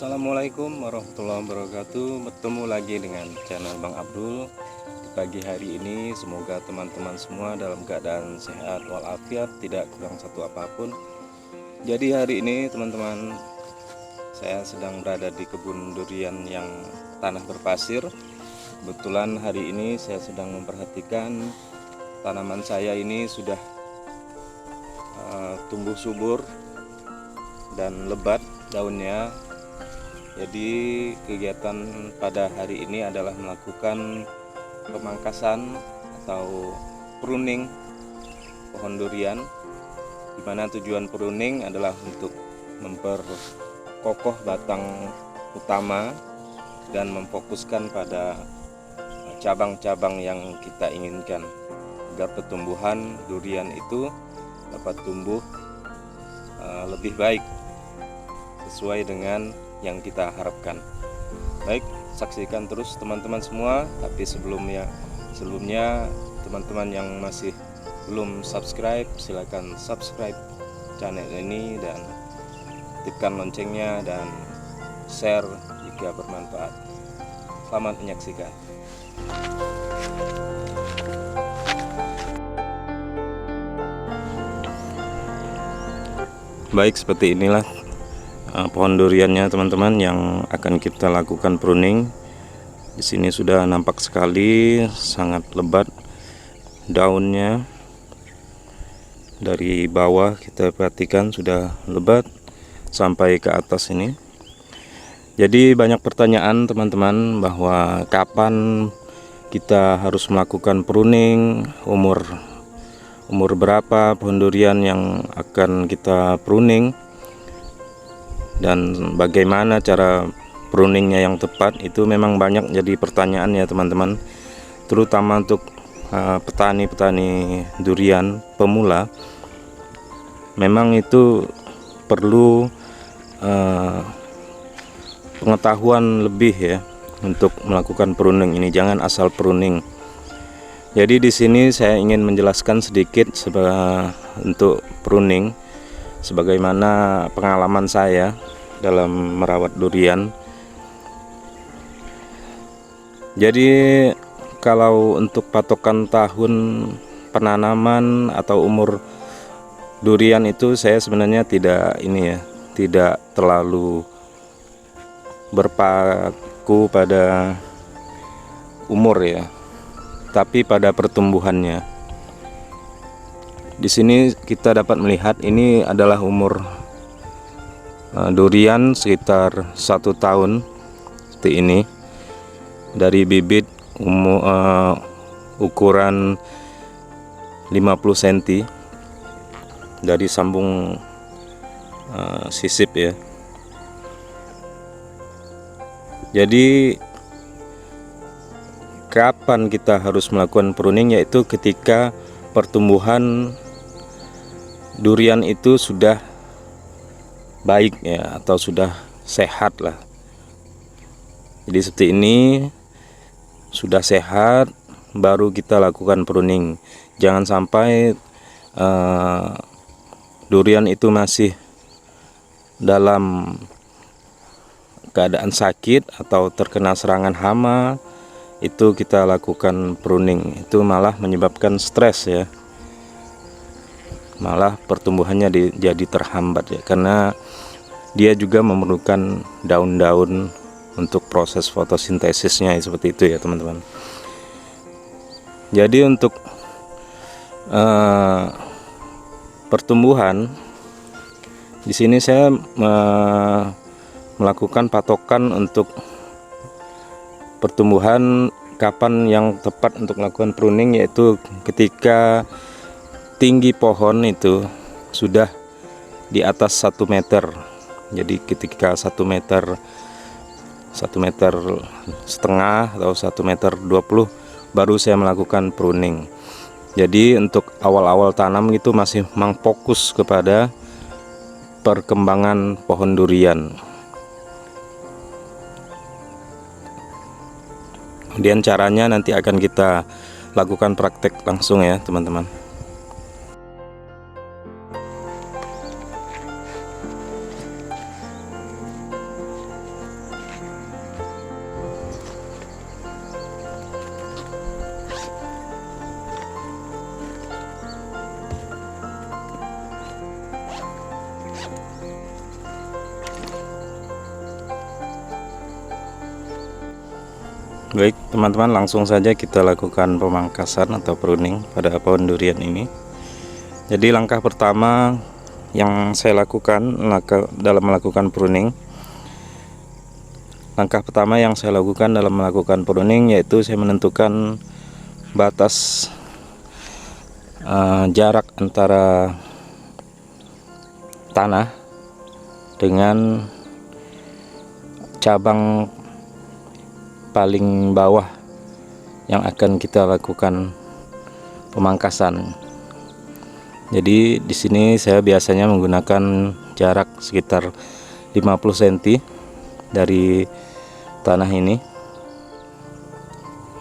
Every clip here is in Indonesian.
Assalamualaikum warahmatullahi wabarakatuh. Bertemu lagi dengan channel Bang Abdul. Di pagi hari ini semoga teman-teman semua dalam keadaan sehat walafiat, tidak kurang satu apapun. Jadi hari ini teman-teman, saya sedang berada di kebun durian yang tanah berpasir. Kebetulan hari ini saya sedang memperhatikan tanaman saya ini sudah tumbuh subur dan lebat daunnya. Jadi kegiatan pada hari ini adalah melakukan pemangkasan atau pruning pohon durian, di mana tujuan pruning adalah untuk memperkokoh batang utama dan memfokuskan pada cabang-cabang yang kita inginkan agar pertumbuhan durian itu dapat tumbuh lebih baik sesuai dengan yang kita harapkan. Baik, saksikan terus teman-teman semua. Tapi sebelumnya teman-teman yang masih belum subscribe, silakan subscribe channel ini dan aktifkan loncengnya dan share jika bermanfaat. Selamat menyaksikan. Baik, seperti inilah pohon duriannya teman-teman yang akan kita lakukan pruning. Di sini sudah nampak sekali sangat lebat daunnya. Dari bawah kita perhatikan sudah lebat sampai ke atas ini. Jadi banyak pertanyaan teman-teman bahwa kapan kita harus melakukan pruning, umur berapa pohon durian yang akan kita pruning, dan bagaimana cara pruningnya yang tepat. Itu memang banyak jadi pertanyaan ya teman-teman, terutama untuk petani-petani durian pemula. Memang itu perlu pengetahuan lebih ya untuk melakukan pruning ini, jangan asal pruning. Jadi di sini saya ingin menjelaskan sedikit untuk pruning, sebagaimana pengalaman saya dalam merawat durian. Jadi kalau untuk patokan tahun penanaman atau umur durian itu saya sebenarnya tidak terlalu berpaku pada umur ya, tapi pada pertumbuhannya. Di sini kita dapat melihat ini adalah umur durian sekitar 1 tahun seperti ini. Dari bibit ukuran 50 cm dari sambung sisip ya. Jadi kapan kita harus melakukan pruning, yaitu ketika pertumbuhan durian itu sudah baik ya, atau sudah sehat lah. Jadi seperti ini, sudah sehat baru kita lakukan pruning. Jangan sampai durian itu masih dalam keadaan sakit atau terkena serangan hama, itu kita lakukan pruning. Itu malah menyebabkan stres ya, malah pertumbuhannya jadi terhambat ya, karena dia juga memerlukan daun-daun untuk proses fotosintesisnya seperti itu ya teman-teman. Jadi untuk pertumbuhan di sini saya melakukan patokan untuk pertumbuhan kapan yang tepat untuk melakukan pruning, yaitu ketika tinggi pohon itu sudah di atas 1 meter. Jadi ketika 1 meter 1,5 meter atau 1,20 meter baru saya melakukan pruning. Jadi untuk awal-awal tanam itu masih fokus kepada perkembangan pohon durian. Kemudian caranya nanti akan kita lakukan praktek langsung ya teman-teman. Baik teman-teman, langsung saja kita lakukan pemangkasan atau pruning pada pohon durian ini. Jadi langkah pertama yang saya lakukan dalam melakukan pruning, yaitu saya menentukan batas jarak antara tanah dengan cabang paling bawah yang akan kita lakukan pemangkasan. Jadi di sini saya biasanya menggunakan jarak sekitar 50 cm dari tanah ini.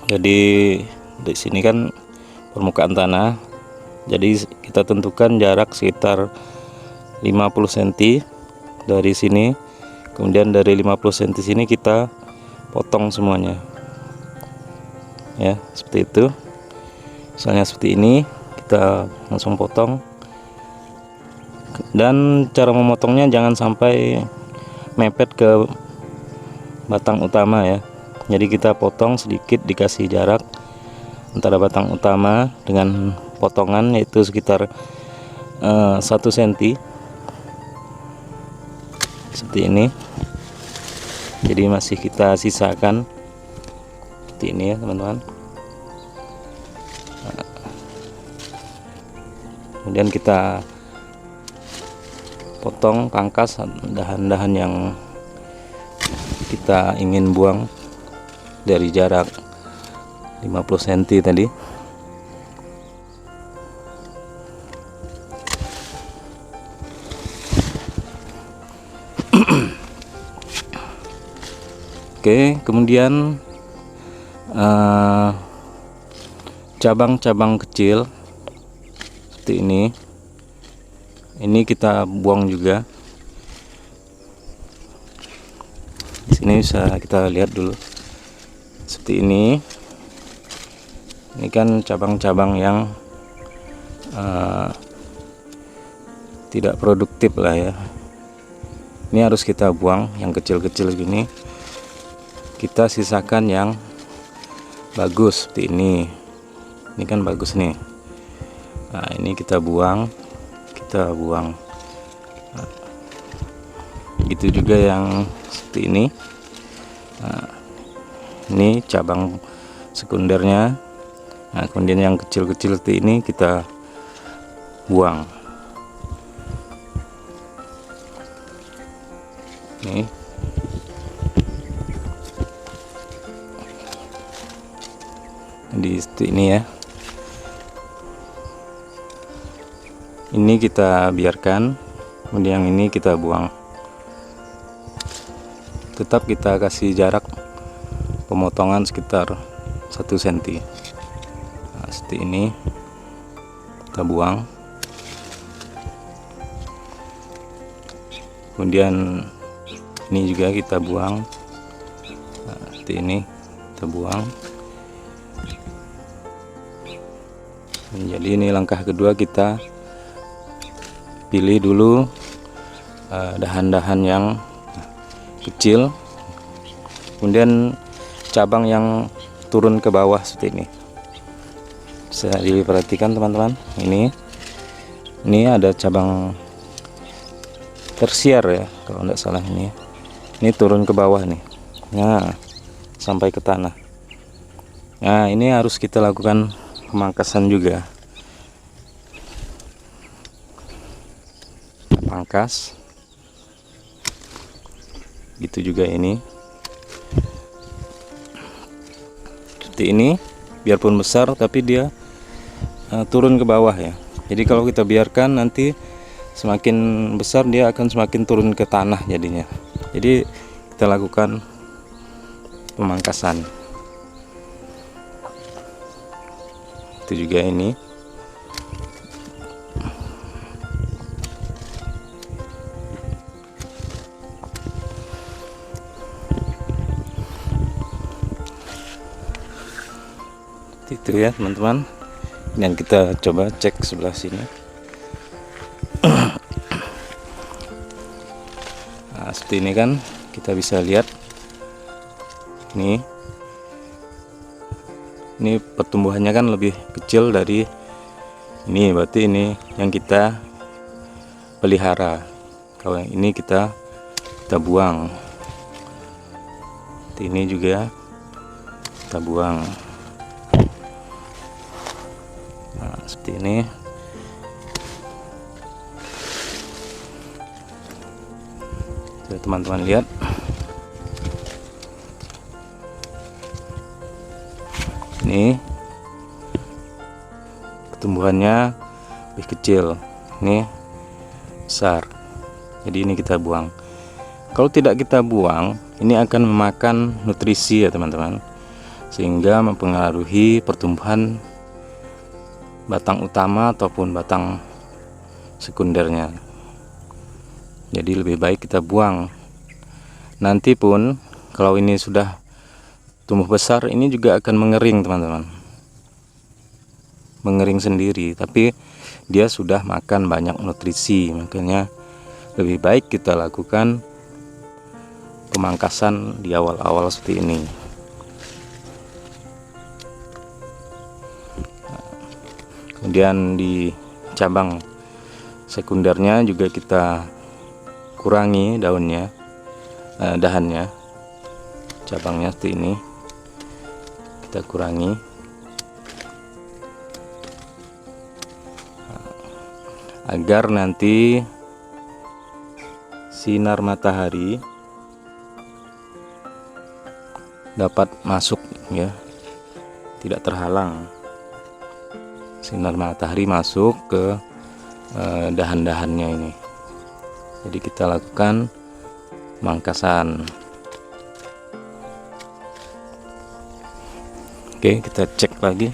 Jadi di sini kan permukaan tanah, jadi kita tentukan jarak sekitar 50 cm dari sini. Kemudian dari 50 cm sini kita potong semuanya ya, seperti itu. Misalnya seperti ini, kita langsung potong. Dan cara memotongnya jangan sampai mepet ke batang utama ya. Jadi kita potong sedikit, dikasih jarak antara batang utama dengan potongan, yaitu sekitar 1 cm seperti ini. Jadi masih kita sisakan seperti ini ya teman-teman. Kemudian kita potong, pangkas dahan-dahan yang kita ingin buang dari jarak 50 cm tadi. Oke, kemudian cabang-cabang kecil seperti ini kita buang juga. Di sini bisa kita lihat dulu seperti ini. Ini kan cabang-cabang yang tidak produktif lah ya. Ini harus kita buang yang kecil-kecil gini. Kita sisakan yang bagus seperti ini. Ini kan bagus nih. Nah, ini kita buang. Nah, gitu juga yang seperti ini. Nah, ini cabang sekundernya. Nah, kemudian yang kecil-kecil seperti ini kita buang. Nih. Jadi seperti ini ya. Ini kita biarkan, kemudian yang ini kita buang. Tetap kita kasih jarak pemotongan sekitar 1 cm. Nah, seperti ini kita buang. Kemudian ini juga kita buang. Nah, seperti ini kita buang. Jadi ini langkah kedua, kita pilih dulu dahan-dahan yang kecil, kemudian cabang yang turun ke bawah seperti ini. Bisa diperhatikan teman-teman, ini ada cabang tersier ya kalau tidak salah, ini turun ke bawah nih. Nah, sampai ke tanah. Nah, ini harus kita lakukan pemangkasan juga. Pangkas gitu juga ini seperti ini, biarpun besar tapi dia turun ke bawah ya. Jadi kalau kita biarkan, nanti semakin besar dia akan semakin turun ke tanah jadinya. Jadi kita lakukan pemangkasan. Itu juga ini. Itu ya teman-teman. Dan kita coba cek sebelah sini. Nah, seperti ini kan kita bisa lihat. Nih Ini pertumbuhannya kan lebih kecil dari ini, berarti ini yang kita pelihara. Kalau yang ini kita buang. Ini juga kita buang. Nah, seperti ini. Teman-teman lihat, ini pertumbuhannya lebih kecil, ini besar, jadi ini kita buang. Kalau tidak kita buang, ini akan memakan nutrisi ya teman-teman, sehingga mempengaruhi pertumbuhan batang utama ataupun batang sekundernya. Jadi lebih baik kita buang. Nanti pun kalau ini sudah tumbuh besar, ini juga akan mengering teman-teman, mengering sendiri, tapi dia sudah makan banyak nutrisi. Makanya lebih baik kita lakukan pemangkasan di awal-awal seperti ini. Kemudian di cabang sekundernya juga kita kurangi daunnya, dahannya, cabangnya seperti ini kita kurangi agar nanti sinar matahari dapat masuk ya, tidak terhalang. Sinar matahari masuk ke dahan-dahannya ini. Jadi kita lakukan pemangkasan. Oke, kita cek lagi.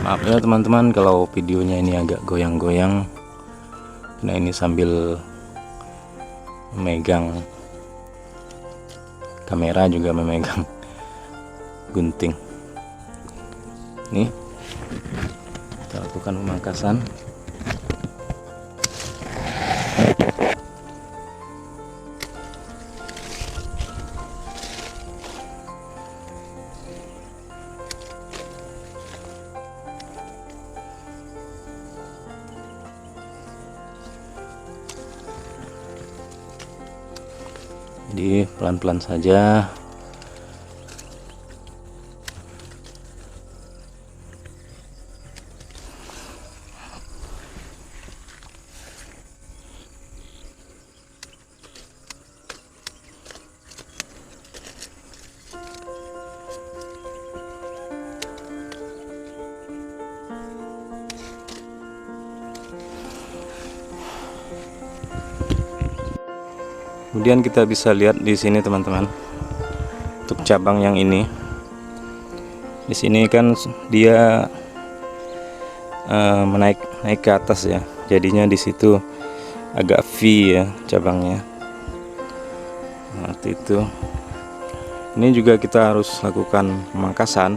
Maaf ya teman-teman kalau videonya ini agak goyang-goyang, karena ini sambil memegang kamera juga memegang gunting. Nih, kita lakukan pemangkasan. Jadi pelan-pelan saja. Kemudian kita bisa lihat di sini teman-teman, untuk cabang yang ini, di sini kan dia naik ke atas ya, jadinya di situ agak V ya cabangnya. Nah, itu. Ini juga kita harus lakukan pemangkasan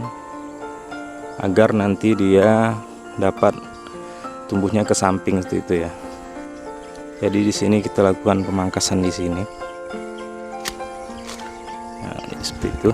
agar nanti dia dapat tumbuhnya ke samping seperti itu ya. Jadi di sini kita lakukan pemangkasan di sini. Nah, seperti itu.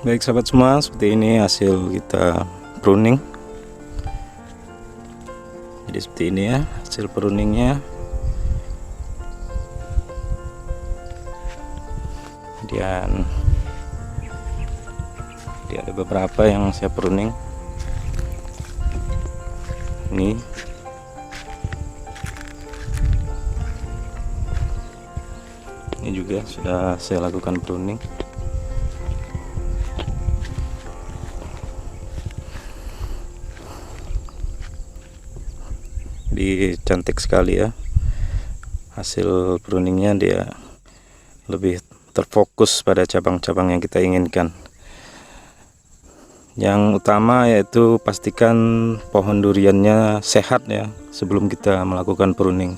Baik sahabat semua, seperti ini hasil kita pruning. Jadi seperti ini ya hasil pruningnya. Kemudian ada beberapa yang saya pruning. Ini juga sudah saya lakukan pruning. Jadi cantik sekali ya hasil pruningnya, dia lebih terfokus pada cabang-cabang yang kita inginkan. Yang utama yaitu pastikan pohon duriannya sehat ya sebelum kita melakukan pruning.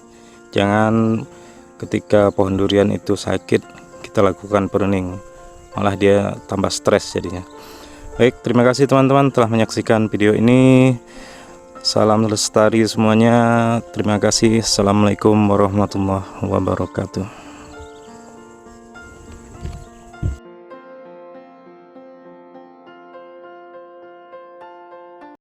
Jangan ketika pohon durian itu sakit kita lakukan pruning, malah dia tambah stres jadinya. Baik, terima kasih teman-teman telah menyaksikan video ini. Salam lestari semuanya. Terima kasih. Assalamualaikum warahmatullahi wabarakatuh.